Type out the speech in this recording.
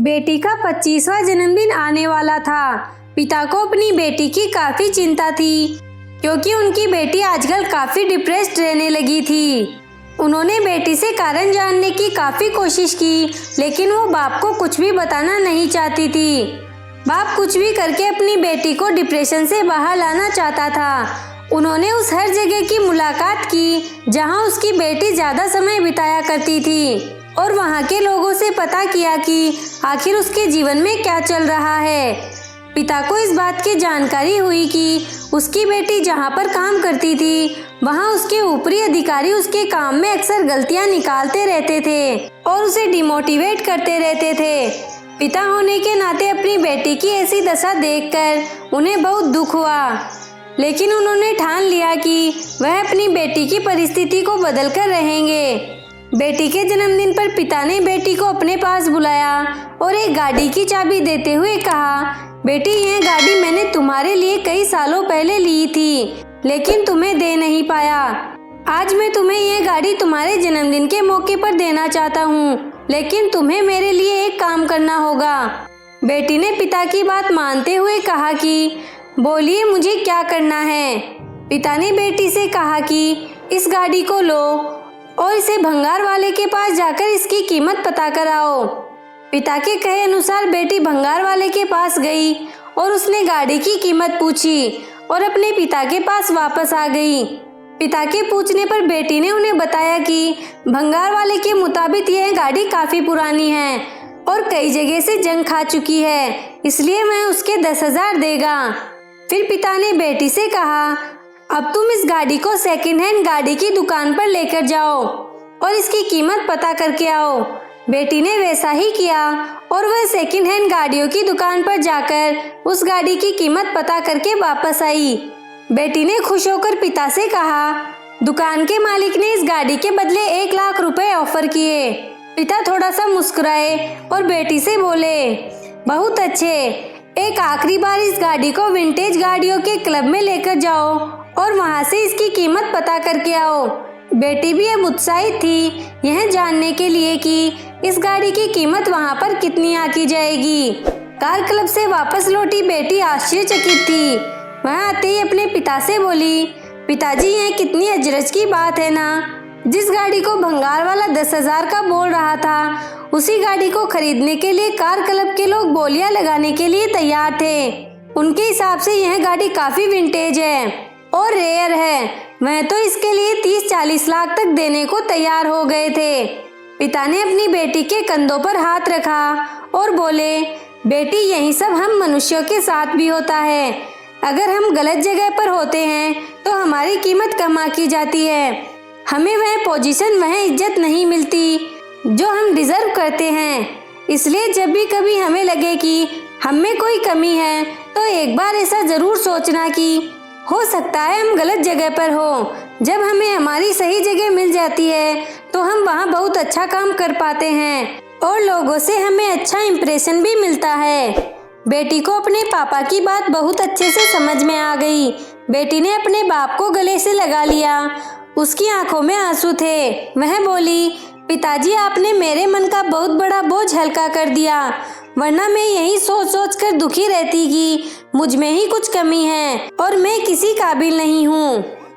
बेटी का 25वां जन्मदिन आने वाला था। पिता को अपनी बेटी की काफी चिंता थी क्योंकि उनकी बेटी आजकल काफी डिप्रेस्ड रहने लगी थी। उन्होंने बेटी से कारण जानने की काफी कोशिश की, लेकिन वो बाप को कुछ भी बताना नहीं चाहती थी। बाप कुछ भी करके अपनी बेटी को डिप्रेशन से बाहर लाना चाहता था। उन्होंने उस हर जगह की मुलाकात की जहां उसकी बेटी ज्यादा समय बिताया करती थी और वहां के लोगों से पता किया कि आखिर उसके जीवन में क्या चल रहा है। पिता को इस बात की जानकारी हुई कि उसकी बेटी जहां पर काम करती थी वहां उसके ऊपरी अधिकारी उसके काम में अक्सर गलतियां निकालते रहते थे और उसे डिमोटिवेट करते रहते थे। पिता होने के नाते अपनी बेटी की ऐसी दशा देखकर उन्हें बहुत दुख हुआ, लेकिन उन्होंने ठान लिया कि वह अपनी बेटी की परिस्थिति को बदल कर रहेंगे। बेटी के जन्मदिन पर पिता ने बेटी को अपने पास बुलाया और एक गाड़ी की चाबी देते हुए कहा, बेटी यह गाड़ी मैंने तुम्हारे लिए कई सालों पहले ली थी, लेकिन तुम्हें दे नहीं पाया। आज मैं तुम्हें यह गाड़ी तुम्हारे जन्मदिन के मौके पर देना चाहता हूँ, लेकिन तुम्हें मेरे लिए एक काम करना होगा। बेटी ने पिता की बात मानते हुए कहा कि बोलिए मुझे क्या करना है। पिता ने बेटी से कहा कि इस गाड़ी को लो और इसे भंगार वाले के पास जाकर इसकी कीमत पता कराओ। पिता के कहे अनुसार बेटी भंगार वाले के पास गई और उसने गाड़ी की कीमत पूछी और अपने पिता के पास वापस आ गई। पिता के पूछने पर बेटी ने उन्हें बताया कि भंगार वाले के मुताबिक यह गाड़ी काफी पुरानी है और कई जगह से जंग खा चुकी है, इसलिए वह उसके 10,000 देगा। फिर पिता ने बेटी से कहा, अब तुम इस गाड़ी को सेकंड हैंड गाड़ी की दुकान पर लेकर जाओ और इसकी कीमत पता करके आओ। बेटी ने वैसा ही किया और वह सेकंड हैंड गाड़ियों की दुकान पर जाकर उस गाड़ी की कीमत पता करके वापस आई। बेटी ने खुश होकर पिता से कहा, दुकान के मालिक ने इस गाड़ी के बदले 1 लाख रुपए ऑफर किए। पिता थोड़ा सा मुस्कुराए और बेटी से बोले, बहुत अच्छे, एक आखिरी बार इस गाड़ी को विंटेज गाड़ियों के क्लब में लेकर जाओ और वहां से इसकी कीमत पता करके आओ। बेटी भी अब उत्साहित थी यह जानने के लिए कि इस गाड़ी की कीमत वहां पर कितनी आकी जाएगी। कार क्लब से वापस लौटी बेटी आश्चर्यचकित थी। वह आते ही अपने पिता से बोली, पिताजी यह कितनी अजरज की बात है ना। जिस गाड़ी को भंगार वाला 10,000 का बोल रहा था, उसी गाड़ी को खरीदने के लिए कार क्लब के लोग बोलियां लगाने के लिए तैयार थे। उनके हिसाब से यह गाड़ी काफी विंटेज है और रेयर है। वह तो इसके लिए 30-40 लाख तक देने को तैयार हो गए थे। पिता ने अपनी बेटी के कंधों पर हाथ रखा और बोले, बेटी यही सब हम मनुष्यों के साथ भी होता है। अगर हम गलत जगह पर होते हैं तो हमारी कीमत कम आकी जाती है। हमें वह पोजीशन, वह इज्जत नहीं मिलती जो हम डिजर्व करते हैं। इसलिए जब भी कभी हमें लगे कि हम में कोई कमी है तो एक बार ऐसा जरूर सोचना कि हो सकता है हम गलत जगह पर हो। जब हमें हमारी सही जगह मिल जाती है तो हम वहाँ बहुत अच्छा काम कर पाते हैं और लोगों से हमें अच्छा इंप्रेशन भी मिलता है। बेटी को अपने पापा की बात बहुत अच्छे से समझ में आ गई। बेटी ने अपने बाप को गले से लगा लिया। उसकी आंखों में आंसू थे। वह बोली, पिताजी आपने मेरे मन का बहुत बड़ा बोझ हल्का कर दिया, वरना मैं यही सोच सोच कर दुखी रहती कि मुझ में ही कुछ कमी है और मैं किसी काबिल नहीं हूँ।